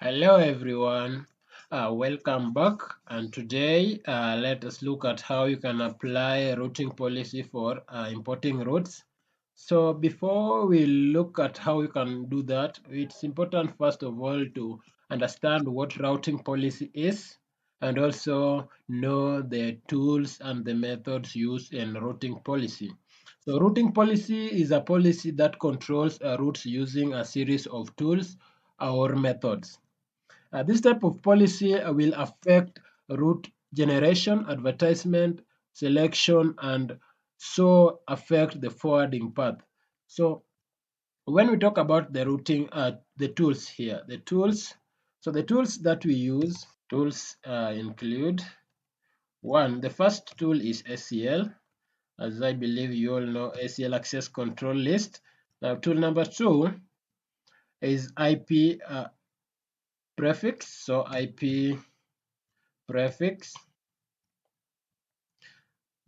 Hello everyone, welcome back, and today let us look at how you can apply a routing policy for importing routes. So before we look at how you can do that, it's important first of all to understand what routing policy is and also know the tools and the methods used in routing policy. So routing policy is a policy that controls routes using a series of tools or methods. This type of policy will affect route generation, advertisement, selection, and so affect the forwarding path. So when we talk about the routing, the tools here, the tools that we use, tools include one, the first tool is ACL, as I believe you all know ACL access control list. Now, tool number two is IP prefix, so IP prefix.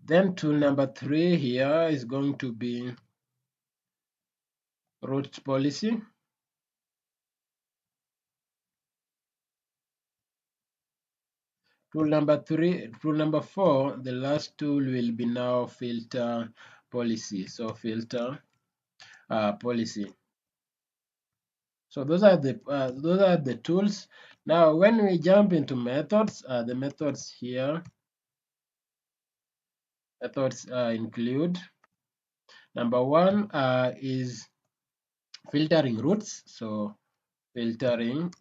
Then tool number three here is going to be route policy. Tool number four, the last tool will be now filter policy. So filter policy. So those are the tools. Now, when we jump into methods, the methods here, methods include number one is filtering routes. So filtering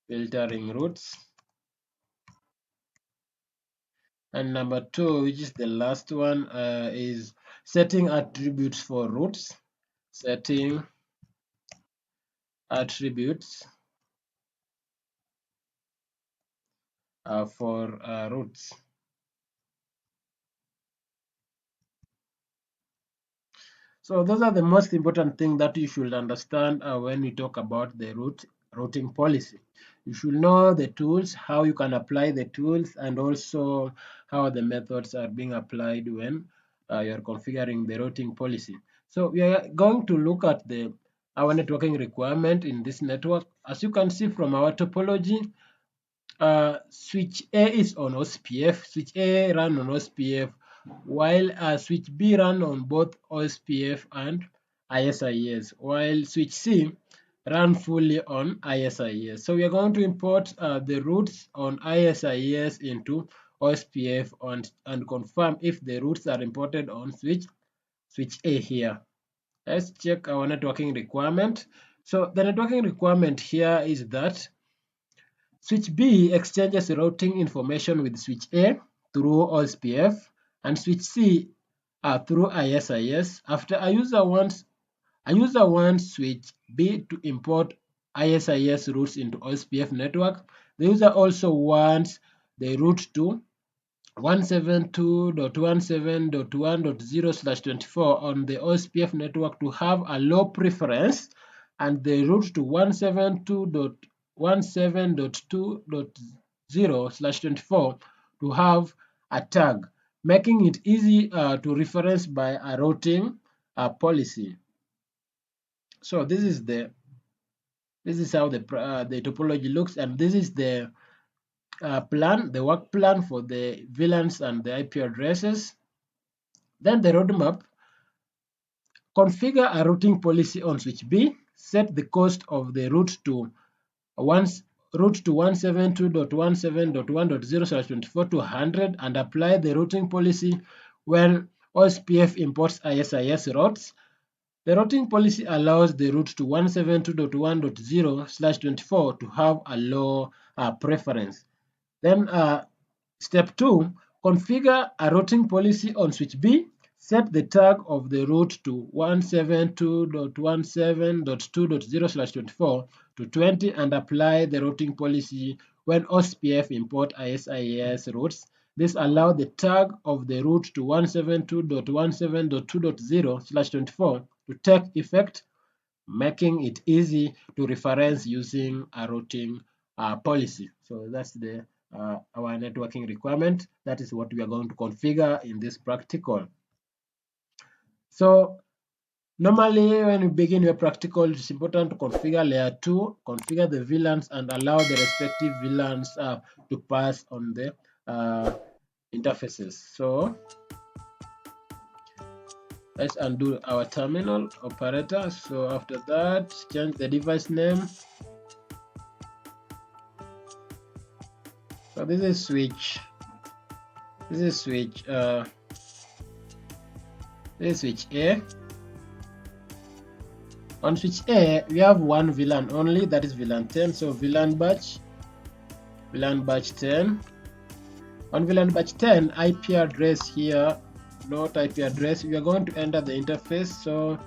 routes. And number two, which is the last one, is setting attributes for routes. Setting attributes for routes. So those are the most important things that you should understand when we talk about the routing policy. You should know the tools, how you can apply the tools, and also how the methods are being applied when you're configuring the routing policy. So we are going to look at our networking requirement in this network. As you can see from our topology, SwitchA is on OSPF. SwitchA run on OSPF, while SwitchB run on both OSPF and ISIS, while SwitchC run fully on ISIS. So we are going to import the routes on ISIS into OSPF and confirm if the routes are imported on SwitchA here. Let's check our networking requirement. So the networking requirement here is that SwitchB exchanges routing information with SwitchA through OSPF and SwitchC through ISIS. After a user wants SwitchB to import ISIS routes into OSPF network, the user also wants the route to 172.17.1.0/24 on the OSPF network to have a low preference, and the route to 172.17.2.0/24 to have a tag, making it easy to reference by a routing policy. So this is how the topology looks, and this is the work plan for the VLANs and the IP addresses. Then the roadmap: configure a routing policy on SwitchB, set the cost of the route to 172.17.1.0/24 to 100, and apply the routing policy when OSPF imports ISIS routes. The routing policy allows the route to 172.1.0/24 to have a low preference. Then step 2, configure a routing policy on SwitchB. Set the tag of the route to 172.17.2.0/24 to 20 and apply the routing policy when OSPF import ISIS routes. This allows the tag of the route to 172.17.2.0/24 to take effect, making it easy to reference using a routing policy. So that's our networking requirement. That is what we are going to configure in this practical. So Normally, when you begin your practical, it's important to configure layer 2, configure the VLANs, and allow the respective VLANs to pass on the interfaces. So let's undo our terminal operator. So after that, change the device name. So this is switch. This is switch. This is switch A. On switch A, we have one VLAN only, that is VLAN 10. So VLAN batch 10. On VLAN batch 10, IP address here, not IP address. We are going to enter the interface. So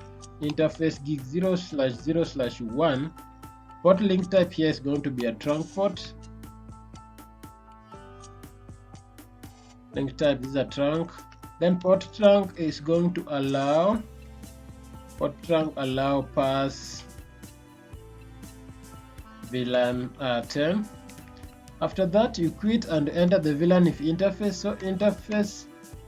interface gig 0/0/1. Port link type here is going to be a trunk port. Link type is a trunk. Then port trunk is going to allow pass VLAN 10. After that, you quit and enter the VLAN if interface. So interface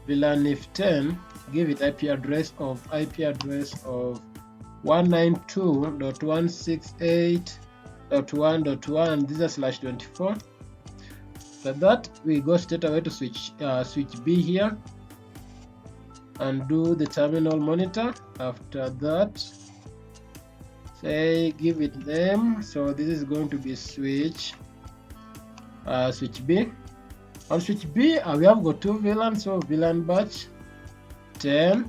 VLAN if 10, give it IP address of 192.168.1.1. This is /24. After that, we go straight away to SwitchB here and do the terminal monitor. After that, say give it name. So this is going to be SwitchB. On SwitchB, we have got two VLANs, so VLAN batch 10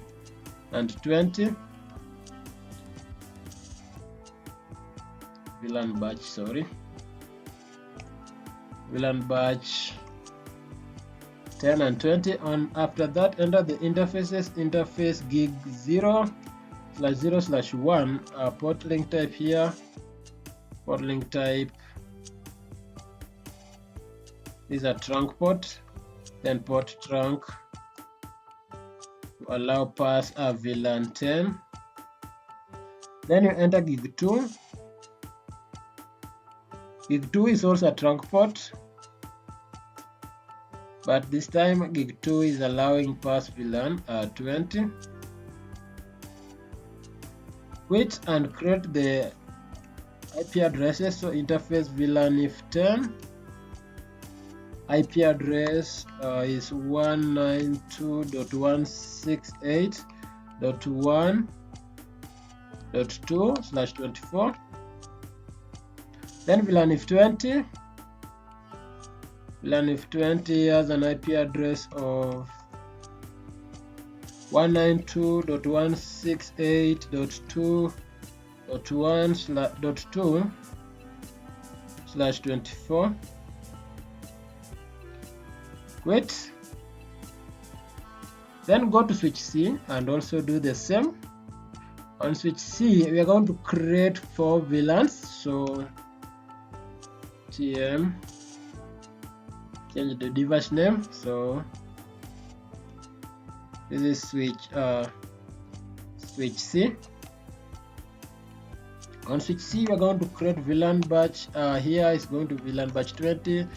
and 20. VLAN batch 10 and 20. On after that, enter the interfaces. Interface gig 0/0/1. Port link type here. Port link type is a trunk port. Then port trunk to allow pass a VLAN 10. Then you enter gig 2. Gig 2 is also a trunk port, but this time gig 2 is allowing pass VLAN 20. Quit and create the IP addresses. So interface VLAN if 10. IP address is 192.168.1.2/24. Then VLAN if 20. VLAN if 20 has an IP address of 192.168.2.1/24. Quit. Then go to SwitchC and also do the same. On SwitchC, we are going to create 4 VLANs. So TM, change the device name. So this is SwitchC. On SwitchC, we are going to create VLAN batch. Here is going to be VLAN batch 20,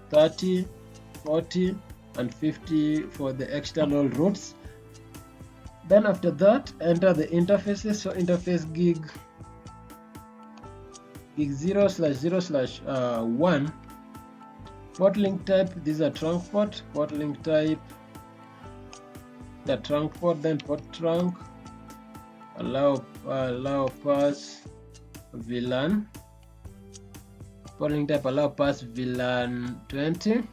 30, 40, and 50 for the external routes. Then after that, enter the interfaces. So interface gig 0/0/1. Port link type, this is a trunk port. Port link type, the trunk port. Then port trunk, allow pass VLAN. Port link type, allow pass VLAN 20.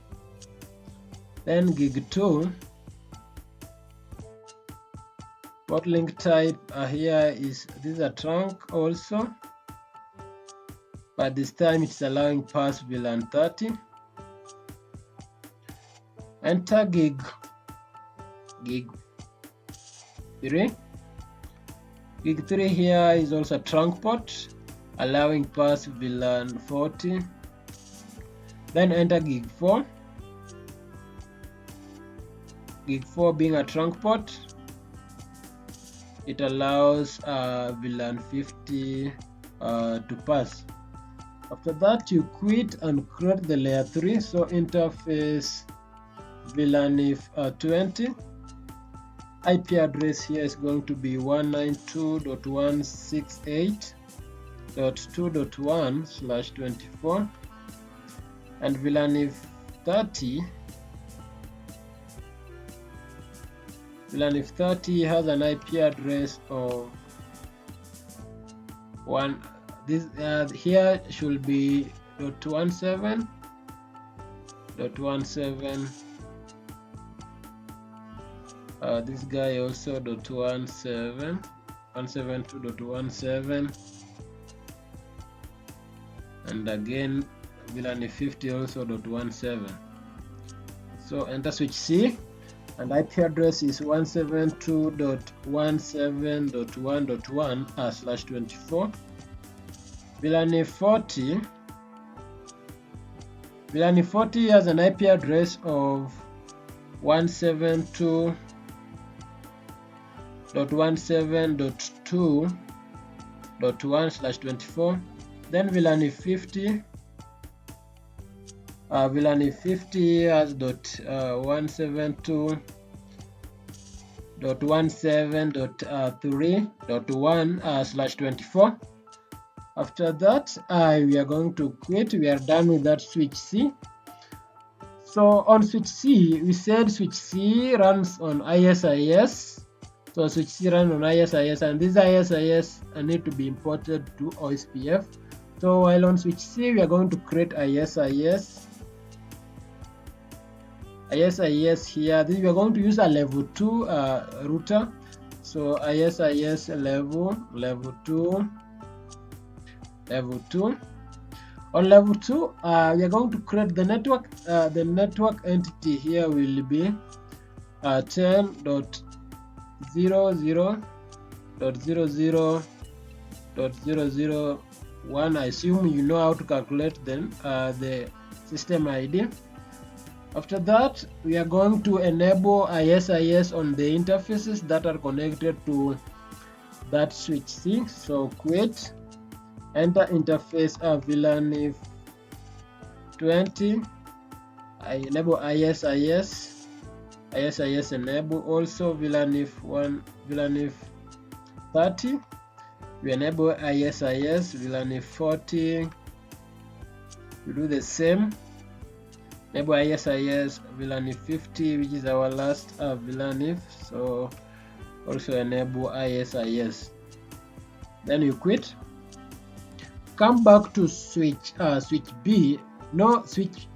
Then gig 2. Port link type here is, this is a trunk also, but this time it's allowing pass VLAN 30. Enter gig 3. Gig 3 here is also a trunk port, allowing pass VLAN 40. Then enter gig 4. Gig 4 being a trunk port, it allows VLAN 50 to pass. After that, you quit and create the layer 3. So interface VLAN if 20. IP address here is going to be 192.168.2.1/24, and VLAN if 30 has an IP address of here should be .17. This guy also .172.17, and again VLAN 50 also .17. So enter SwitchC, and IP address is 172.17.1.1/24. VLAN 40 has an IP address of 172.17.2.1/24. Then VLAN 50 has .172.17.3.1/24. After that, we are going to quit. We are done with that SwitchC. So on SwitchC, we said SwitchC runs on ISIS. So SwitchC runs on ISIS, and these ISIS need to be imported to OSPF. So while on SwitchC, we are going to create ISIS here. Then we are going to use a level 2 router. So ISIS level 2. On level 2, we are going to create the network. The network entity here will be 10.00.00.001. I assume you know how to calculate then the system ID. After that, we are going to enable ISIS on the interfaces that are connected to that SwitchC. So quit. Enter interface VLAN if 20. I enable ISIS enable. Also VLAN if 30. We enable ISIS. VLAN if 40. We do the same. Enable ISIS VLAN if 50, which is our last VLAN if. So also enable ISIS. Then you quit. Come back to SwitchB. No, SwitchB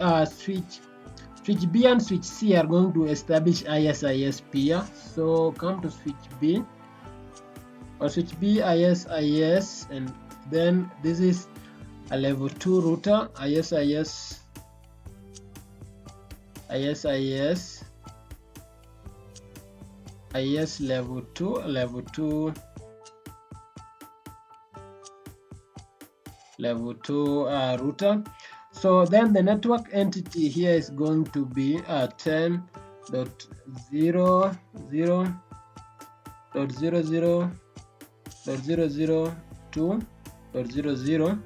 and SwitchC are going to establish ISIS peer. So come to SwitchB. On SwitchB, ISIS, and then this is a level 2 router. ISIS level 2 router. So then the network entity here is going to be 10.0.0.002.00.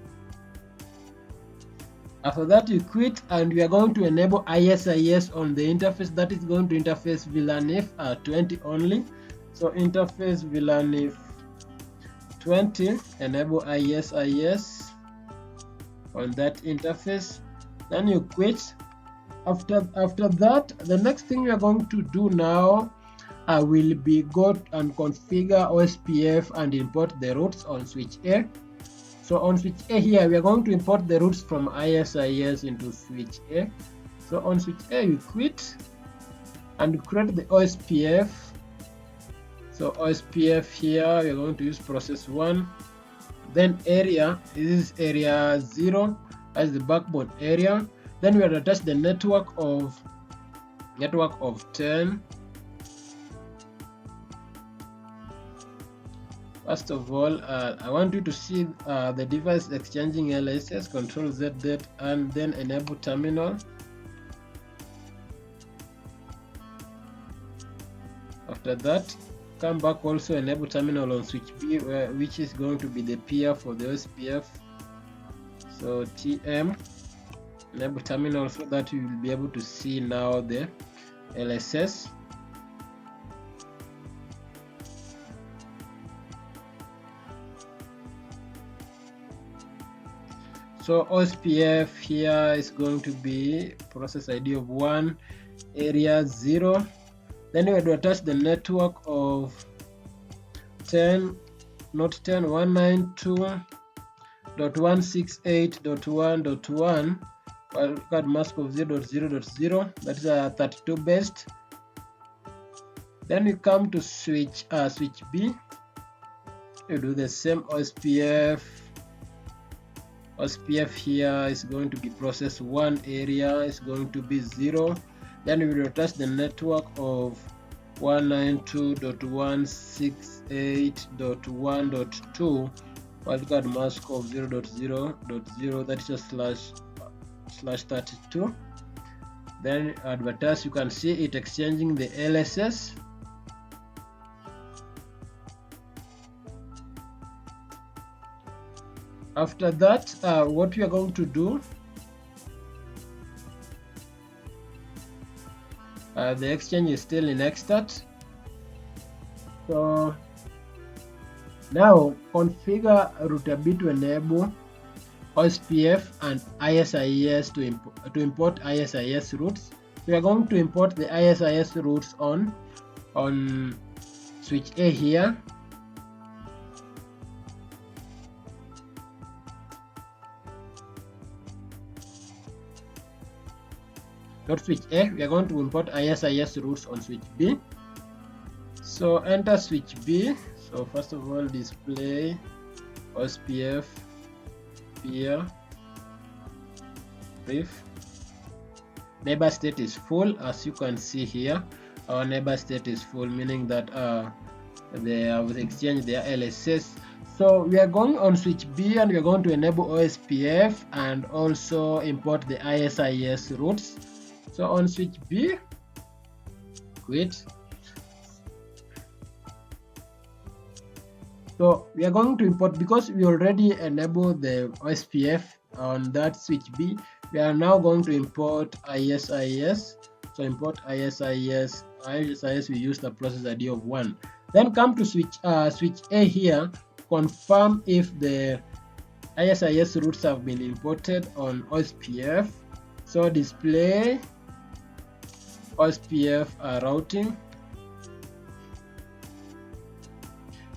After that, you quit, and we are going to enable ISIS on the interface that is going to interface VLAN if 20 only. So interface VLAN if 20, enable ISIS on that interface. Then you quit. After that, the next thing we are going to do now will be go and configure OSPF and import the routes on SwitchA. So on SwitchA here, we are going to import the routes from ISIS into SwitchA. So on SwitchA, you quit and create the OSPF. So OSPF here, we are going to use process 1. Then area, this is area 0 as the backbone area. Then we will attach the network of 10. First of all, I want you to see the device exchanging LSS, Control Z that, and then enable terminal. After that, come back, also enable terminal on SwitchB, which is going to be the peer for the OSPF. So TM, enable terminal so that you will be able to see now the LSS. So OSPF here is going to be process ID of 1, area 0. Then we will attach the network of 10, not 10, 192.168.1.1, wildcard mask of 0.0.0, that is a 32 based. Then we come to SwitchB. You do the same OSPF. OSPF here is going to be process 1, area is going to be 0. Then we will attach the network of 192.168.1.2, wildcard mask of 0.0.0, that is a /32. Then advertise, you can see it exchanging the LSS. After that, what we are going to do, the exchange is still in expert. So now configure router B to enable OSPF and ISIS to import ISIS routes. We are going to import the ISIS routes on SwitchA here. Not SwitchA, we are going to import ISIS routes on SwitchB. So enter SwitchB. So first of all, display OSPF here, brief. Neighbor state is full, as you can see here. Our neighbor state is full, meaning that they have exchanged their LSS. So we are going on SwitchB and we are going to enable OSPF and also import the ISIS routes. So on SwitchB, quit. So we are going to import, because we already enabled the OSPF on that SwitchB, we are now going to import ISIS. So import ISIS. ISIS, we use the process ID of 1. Then come to SwitchA here, confirm if the ISIS routes have been imported on OSPF. So display OSPF routing.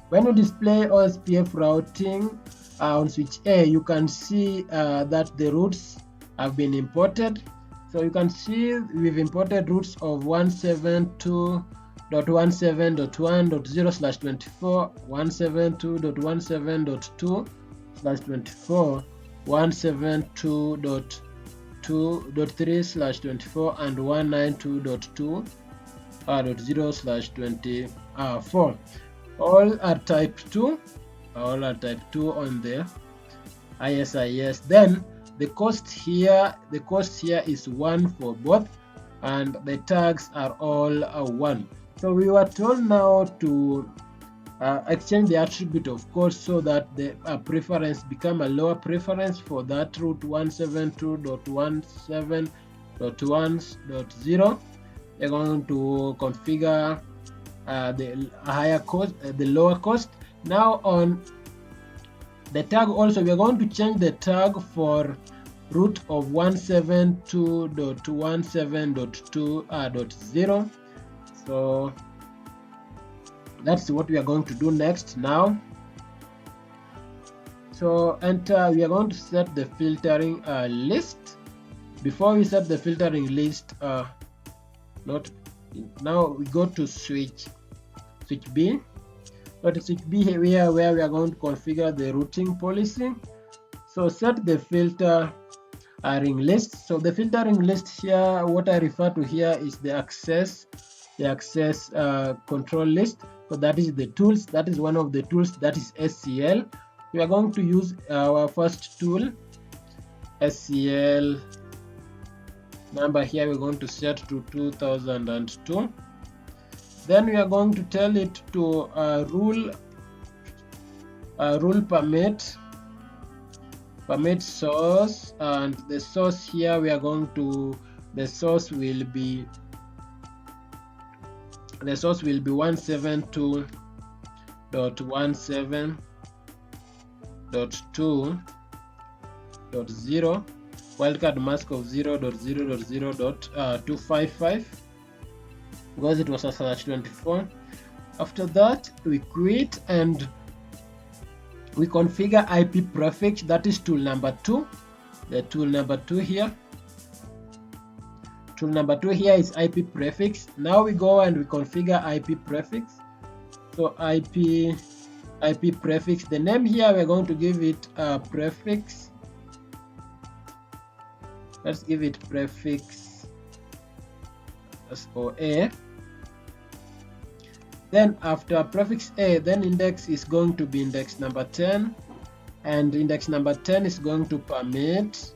When you display OSPF routing on SwitchA, you can see that the routes have been imported. So you can see we've imported routes of 172.17.1.0/24, 172.17.2/24, 172.2.3/24, and 192.2.0/24. All are type 2. All are type 2 on the ISIS. Then the cost here is 1 for both, and the tags are all 1. So we were told now to exchange the attribute of cost so that the preference become a lower preference for that route 172.17.1.0. We're going to configure the higher cost, the lower cost. Now on the tag also, we are going to change the tag for route of 172.17.2.0. So that's what we are going to do next now. So enter, we are going to set the filtering list. Before we set the filtering list, now we go to SwitchB. Go to SwitchB here where we are going to configure the routing policy. So set the filtering list. So the filtering list here, what I refer to here is the access control list. So that is the tools. That is one of the tools, that is SCL. We are going to use our first tool, SCL number here. We're going to set to 2002. Then we are going to tell it to rule permit source, and the source here we are going to, the source will be 172.17.2.1. 0.0, wildcard mask of 0.0.0.255 because it was a /24. After that, we quit and we configure IP prefix. That is tool number 2. The tool number 2 here. Tool number 2 here is IP prefix. Now we go and we configure IP prefix. So IP prefix. The name here we're going to give it prefix. Let's give it prefix SOA. Then after prefix A, then index is going to be index number 10, and index number 10 is going to permit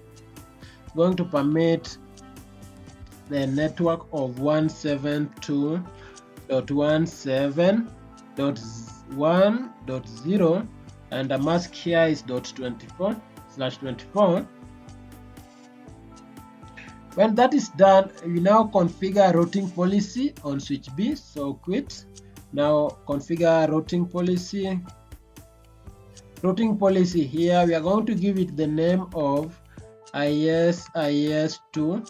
the network of 172.1.7.1.0, and the mask here is .24/24. When that is done, we now configure routing policy on SwitchB. So quit. Now configure routing policy. Routing policy here, we are going to give it the name of IS2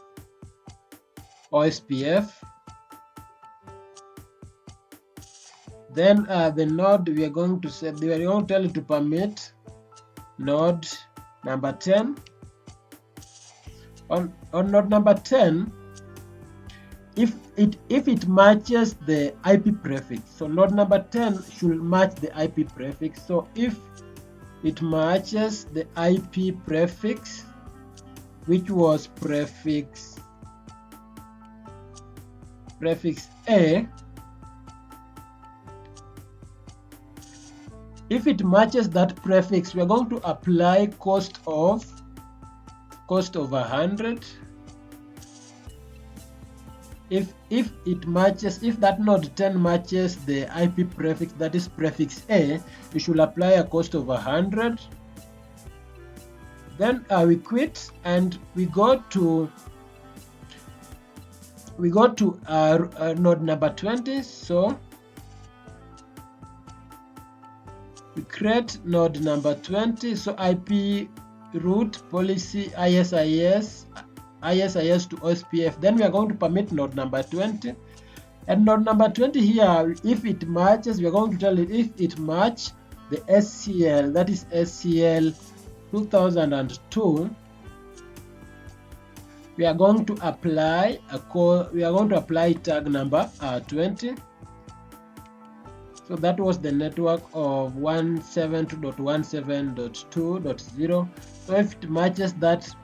OSPF. Then the node we are going to set, we are going to tell it to permit node number 10. On node number 10, if it matches the IP prefix, so node number 10 should match the IP prefix. So if it matches the IP prefix, which was prefix A, if it matches that prefix, we are going to apply cost of 100. If it matches, if that node 10 matches the IP prefix, that is prefix A, we should apply a cost of 100. Then we quit and we go to node number 20. So we create node number 20. So IP route policy ISIS to OSPF. Then we are going to permit node number 20. And node number 20 here, if it matches, we are going to tell it if it match the SCL, that is SCL 2002. We are going to apply tag number 20. So that was the network of 172.17.2.0. So if it matches that,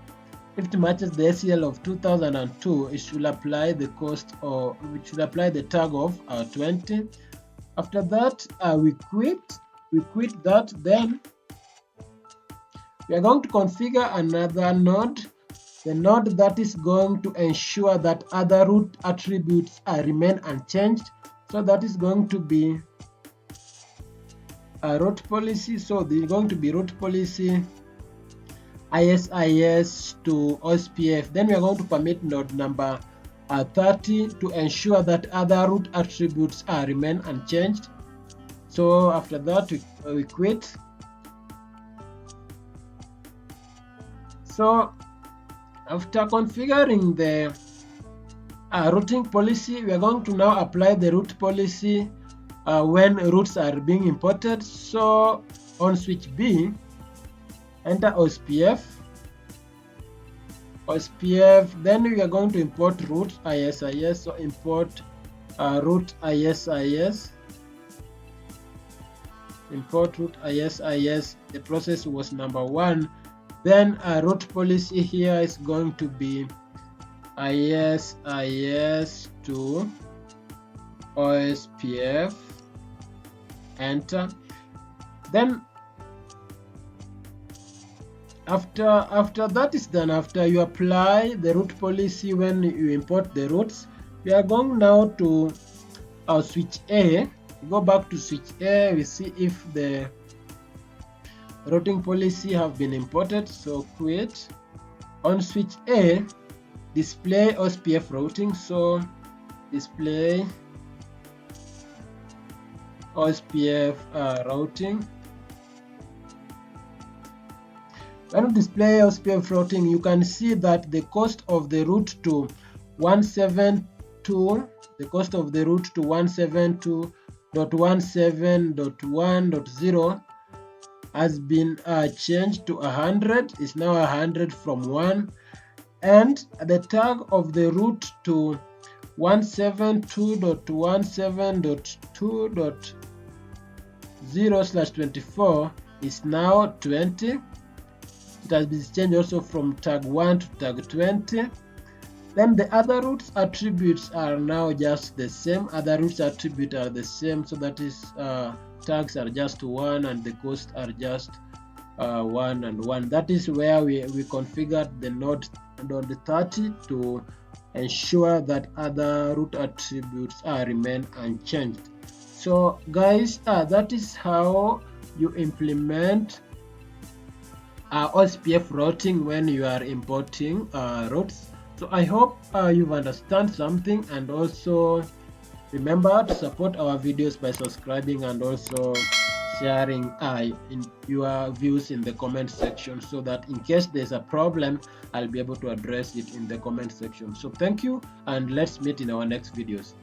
if it matches the SCL of 2002, it should apply the cost, or it should apply the tag of 20. After that, we quit that. Then we are going to configure another node, the node that is going to ensure that other root attributes remain unchanged. So that is going to be a route policy. So there is going to be route policy ISIS to OSPF. Then we are going to permit node number 30 to ensure that other root attributes remain unchanged. So after that, we quit. So after configuring the routing policy, we are going to now apply the route policy when routes are being imported. So on SwitchB, enter OSPF, then we are going to import route ISIS. So import route ISIS, import route ISIS. The process was number 1. Then route policy here is going to be ISIS to OSPF, enter. Then after that is done, after you apply the route policy when you import the routes, we are going now to our SwitchA. Go back to SwitchA, we see if the routing policy have been imported. So quit. On SwitchA, display OSPF routing. So display OSPF routing. When we display OSPF routing, you can see that the cost of the route to 172.172.17.1.0 has been changed to 100. It's now 100 from 1, and the tag of the route to 172.172.2.0/24 is now 20. It has been changed also from tag 1 to tag 20. Then the other routes attributes are now just the same. Other routes attribute are the same, so that is tags are just 1 and the costs are just 1 and 1. That is where we configured the node 30 to ensure that other route attributes remain unchanged. So guys, that is how you implement OSPF routing when you are importing routes. So I hope you've understand something, and also remember to support our videos by subscribing and also sharing in your views in the comment section, so that in case there's a problem, I'll be able to address it in the comment section. So thank you, and let's meet in our next videos.